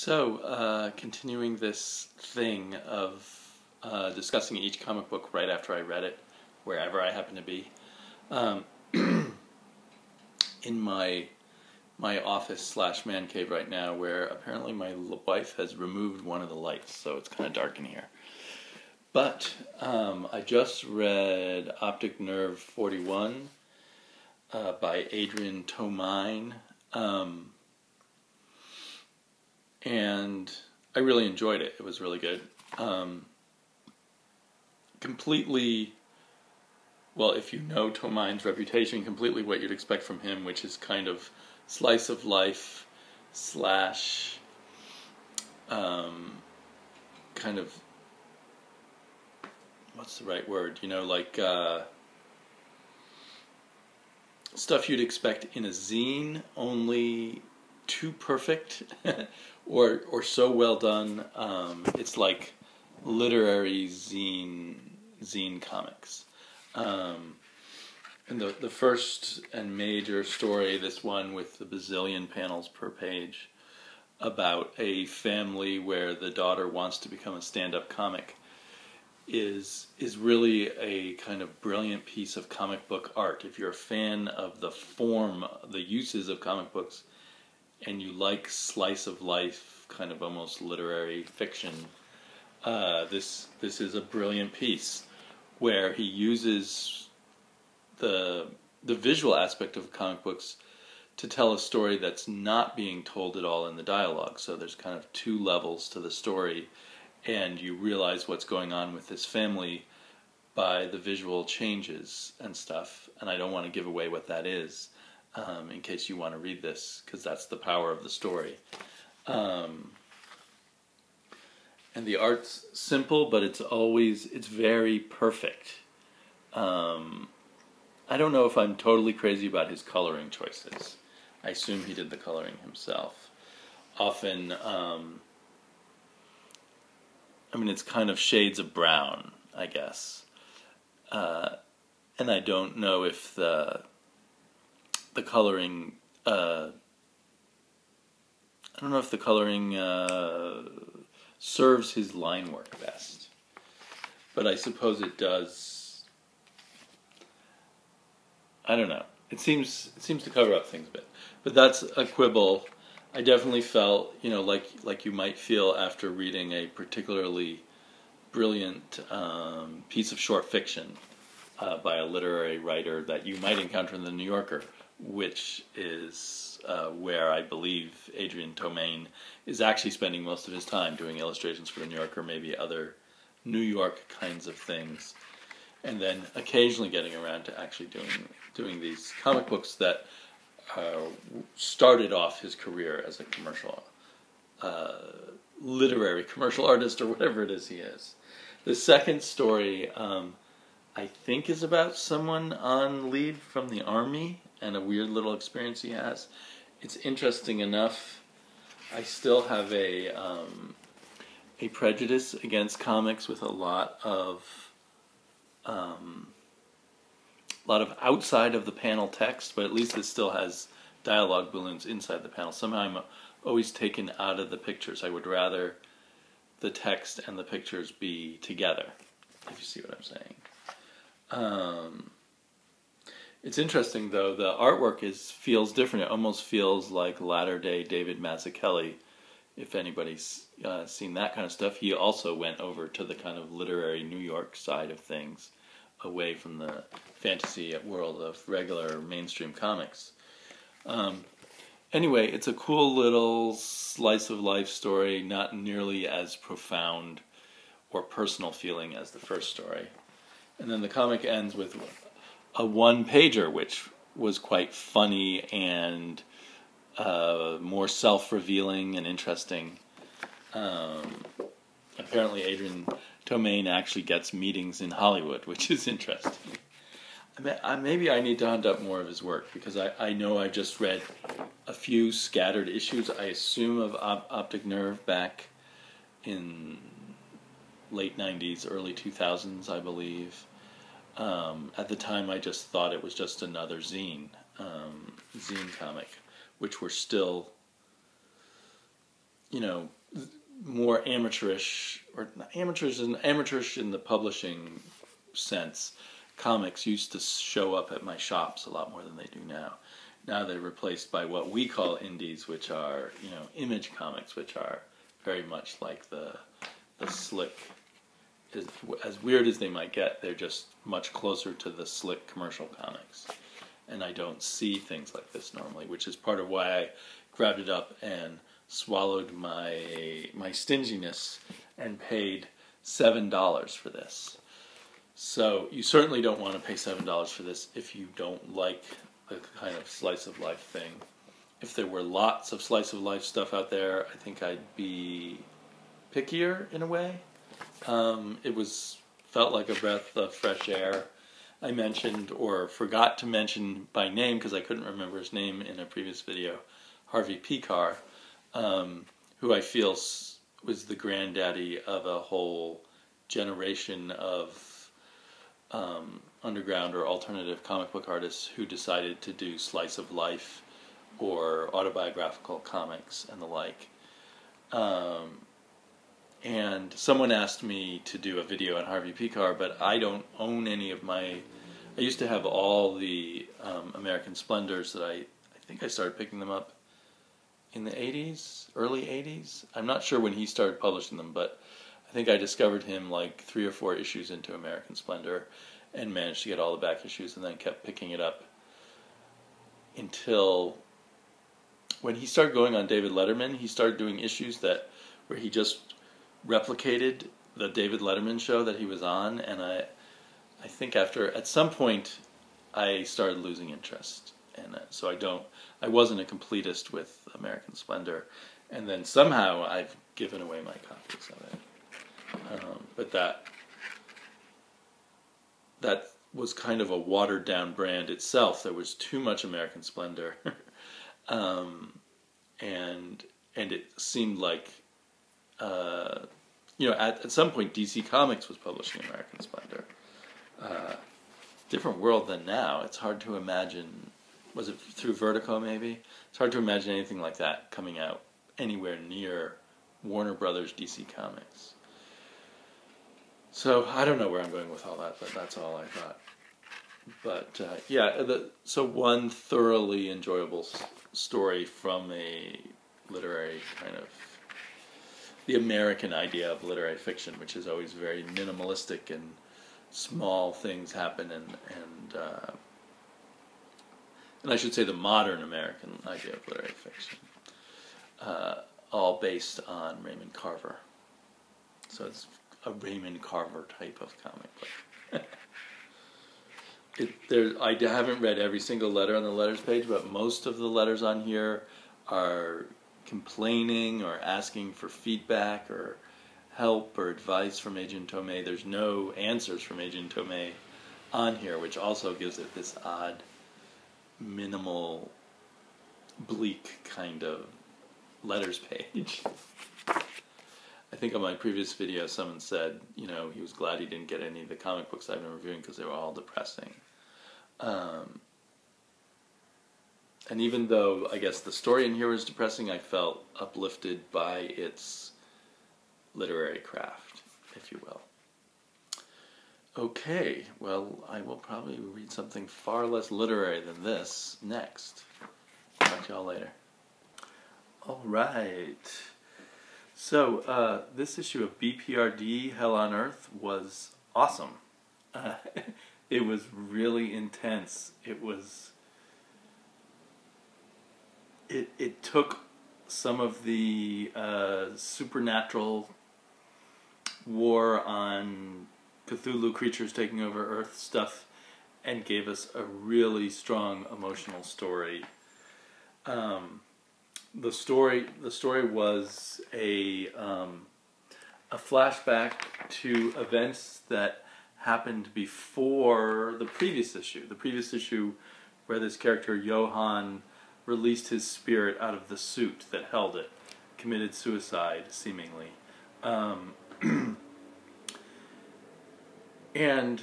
Continuing this thing of discussing each comic book right after I read it, wherever I happen to be, um, in my office/man cave right now, where apparently my wife has removed one of the lights, so it's kind of dark in here. But I just read Optic Nerve 41 by Adrian Tomine. And I really enjoyed it. It was really good. Completely, well, if you know Tomine's reputation, completely what you'd expect from him, which is kind of slice of life slash kind of, what's the right word? Like stuff you'd expect in a zine, only too perfect or so well done. It's like literary zine comics. And the first and major story, this one with the bazillion panels per page, about a family where the daughter wants to become a stand-up comic, is really a kind of brilliant piece of comic book art. If you're a fan of the form, the uses of comic books, and you like slice of life, kind of almost literary fiction, this is a brilliant piece where he uses the visual aspect of comic books to tell a story that's not being told at all in the dialogue. So there's kind of two levels to the story, and you realize what's going on with this family by the visual changes and stuff. And I don't want to give away what that is, in case you want to read this, because that's the power of the story. And the art's simple, but it's very perfect. I don't know if I'm totally crazy about his coloring choices. I assume he did the coloring himself. Often, it's kind of shades of brown, I guess. And I don't know if the coloring, serves his line work best. But I suppose it does. I don't know. It seems to cover up things a bit. But that's a quibble. I definitely felt, like you might feel after reading a particularly brilliant piece of short fiction by a literary writer that you might encounter in the New Yorker, which is where I believe Adrian Tomine is actually spending most of his time, doing illustrations for the New Yorker, maybe other New York kinds of things, and then occasionally getting around to actually doing these comic books that started off his career as a commercial, literary commercial artist, or whatever it is he is. The second story, I think, is about someone on leave from the army and a weird little experience he has. It's interesting enough. I still have a prejudice against comics with a lot of outside of the panel text, but at least it still has dialogue balloons inside the panel. Somehow I'm always taken out of the pictures. I would rather the text and the pictures be together, if you see what I'm saying. It's interesting, though, the artwork feels different. It almost feels like latter-day David Mazzucchelli, if anybody's seen that kind of stuff. He also went over to the kind of literary New York side of things, away from the fantasy world of regular mainstream comics. Anyway, it's a cool little slice-of-life story, not nearly as profound or personal feeling as the first story. And then the comic ends with a one-pager, which was quite funny and more self-revealing and interesting. Apparently Adrian Tomine actually gets meetings in Hollywood, which is interesting. Maybe I need to hunt up more of his work, because I know I just read a few scattered issues, I assume, of Optic Nerve back in late 90s, early 2000s, I believe. At the time, I just thought it was just another zine comic, which were still you know, more amateurish, or not amateurish in the publishing sense. Comics used to show up at my shops a lot more than they do now. Now they're replaced by what we call indies, which are, you know, image comics, which are very much like the slick, as weird as they might get, they're just much closer to the slick commercial comics. And I don't see things like this normally, which is part of why I grabbed it up and swallowed my stinginess and paid $7 for this. So you certainly don't want to pay $7 for this if you don't like the kind of slice of life thing. If there were lots of slice of life stuff out there, I think I'd be pickier in a way. It felt like a breath of fresh air. I mentioned, or forgot to mention by name because I couldn't remember his name in a previous video, Harvey Pekar, who I feel was the granddaddy of a whole generation of underground or alternative comic book artists who decided to do slice of life or autobiographical comics and the like. And someone asked me to do a video on Harvey Pekar, but I don't own any of my... I used to have all the American Splendors that I think I started picking them up in the 80s, early 80s. I'm not sure when he started publishing them, but I think I discovered him like 3 or 4 issues into American Splendor and managed to get all the back issues and then kept picking it up until when he started going on David Letterman. He started doing issues where he just replicated the David Letterman show that he was on, and I think at some point I started losing interest, and so I wasn't a completist with American Splendor, and then somehow I've given away my copies of it. But that was kind of a watered down brand itself. There was too much American Splendor, and it seemed like at some point DC Comics was publishing American Splendor. Different world than now. It's hard to imagine. Was it through Vertigo maybe? It's hard to imagine anything like that coming out anywhere near Warner Brothers DC Comics. So I don't know where I'm going with all that, but that's all I thought. But so one thoroughly enjoyable story from a literary kind of the American idea of literary fiction, which is always very minimalistic and small things happen, and I should say the modern American idea of literary fiction, all based on Raymond Carver. So it's a Raymond Carver type of comic book. I haven't read every single letter on the letters page, but most of the letters on here are complaining or asking for feedback or help or advice from Agent Tomei. There's no answers from Agent Tomei on here, which also gives it this odd, minimal, bleak kind of letters page. I think on my previous video someone said, he was glad he didn't get any of the comic books I've been reviewing because they were all depressing. And even though I guess the story in here was depressing, I felt uplifted by its literary craft, if you will. Okay, well, I will probably read something far less literary than this next. Talk to y'all later. All right. So, this issue of BPRD, Hell on Earth, was awesome. It was really intense. It took some of the supernatural war on Cthulhu creatures taking over Earth stuff and gave us a really strong emotional story. The story was a flashback to events that happened before the previous issue. The previous issue where this character, Johann, released his spirit out of the suit that held it, committed suicide, seemingly. And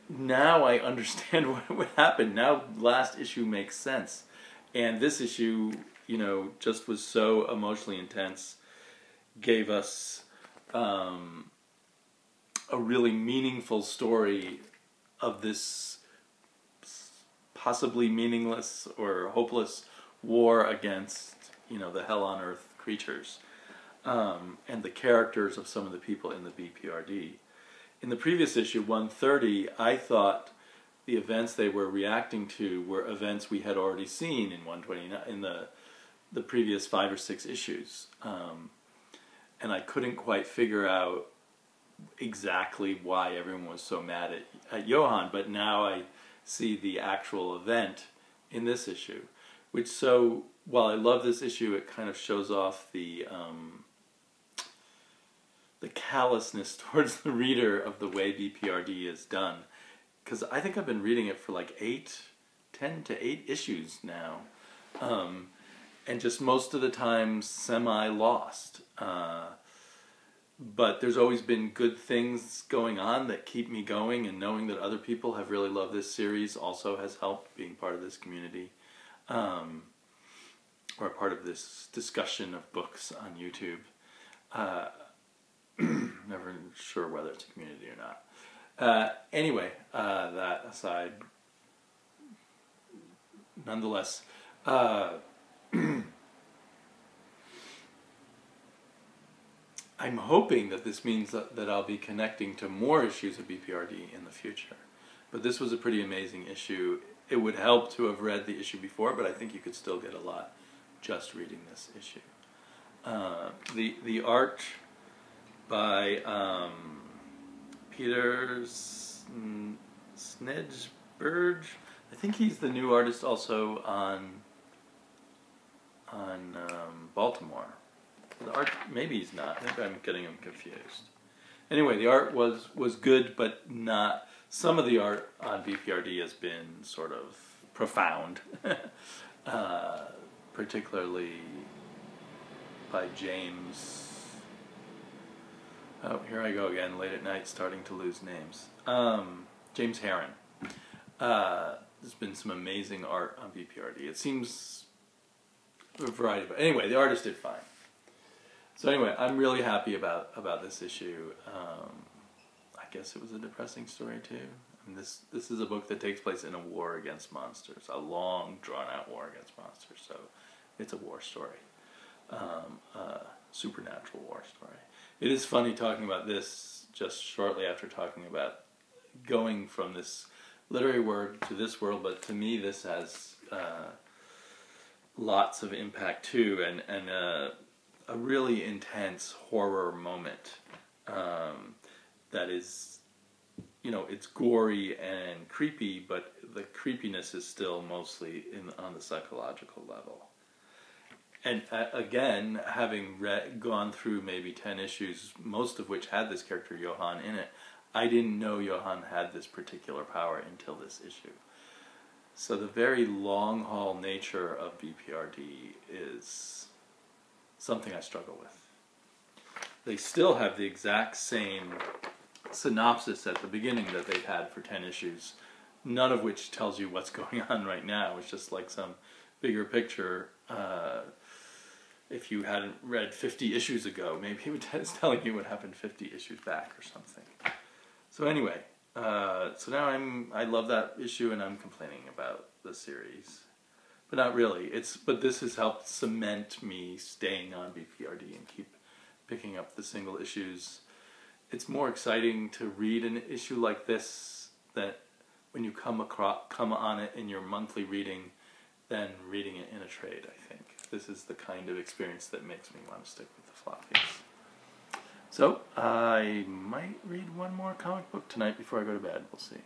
now I understand what happened. Now last issue makes sense. And this issue just was so emotionally intense, gave us a really meaningful story of this possibly meaningless or hopeless war against, the hell on earth creatures, and the characters of some of the people in the BPRD. In the previous issue, 130, I thought the events they were reacting to were events we had already seen in 129, in the previous 5 or 6 issues. And I couldn't quite figure out exactly why everyone was so mad at Johann, but now I see the actual event in this issue. While I love this issue, it kind of shows off the callousness towards the reader of the way BPRD is done. Because I think I've been reading it for like 10 to 8 issues now. And just most of the time semi-lost. But there's always been good things going on that keep me going, and knowing that other people have really loved this series also has helped, being part of this community. Or part of this discussion of books on YouTube. Never sure whether it's a community or not. Anyway, that aside, nonetheless, I'm hoping that this means that I'll be connecting to more issues of BPRD in the future. But this was a pretty amazing issue. It would help to have read the issue before, but I think you could still get a lot just reading this issue. The art by Peter Snedberg. I think he's the new artist also on Baltimore. The art, maybe he's not. Maybe I'm getting him confused. Anyway, the art was good, but not. Some of the art on BPRD has been sort of profound, particularly by James. Oh, here I go again, late at night, starting to lose names. James Herron. There's been some amazing art on BPRD. It seems a variety, but anyway, the artist did fine. So anyway, I'm really happy about this issue. I guess it was a depressing story too. I mean, this is a book that takes place in a war against monsters, a long, drawn-out war against monsters. So it's a war story, a supernatural war story. It is funny talking about this just shortly after talking about going from this literary world to this world, but to me this has lots of impact too, and a really intense horror moment that is, it's gory and creepy, but the creepiness is still mostly on the psychological level. And again, having gone through maybe 10 issues, most of which had this character Johann in it, I didn't know Johann had this particular power until this issue. So the very long-haul nature of BPRD is something I struggle with. They still have the exact same synopsis at the beginning that they've had for 10 issues, none of which tells you what's going on right now. It's just like some bigger picture. If you hadn't read 50 issues ago, maybe it's telling you what happened 50 issues back or something. So anyway, so now I love that issue and I'm complaining about the series. But not really. But this has helped cement me staying on BPRD and keep picking up the single issues. It's more exciting to read an issue like this that when you come on it in your monthly reading than reading it in a trade, I think. This is the kind of experience that makes me want to stick with the floppies. So, I might read one more comic book tonight before I go to bed. We'll see.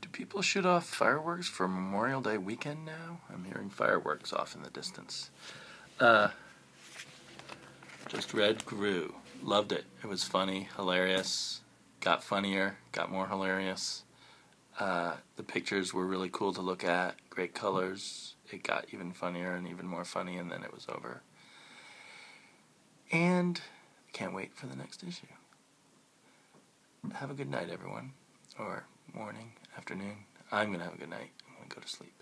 Do people shoot off fireworks for Memorial Day weekend now? I'm hearing fireworks off in the distance. Just read Groo. Loved it. It was funny, hilarious, got funnier, got more hilarious. The pictures were really cool to look at, great colors. It got even funnier and even more funny, and then it was over. And I can't wait for the next issue. Have a good night, everyone. Or morning, afternoon. I'm going to have a good night. I'm going to go to sleep.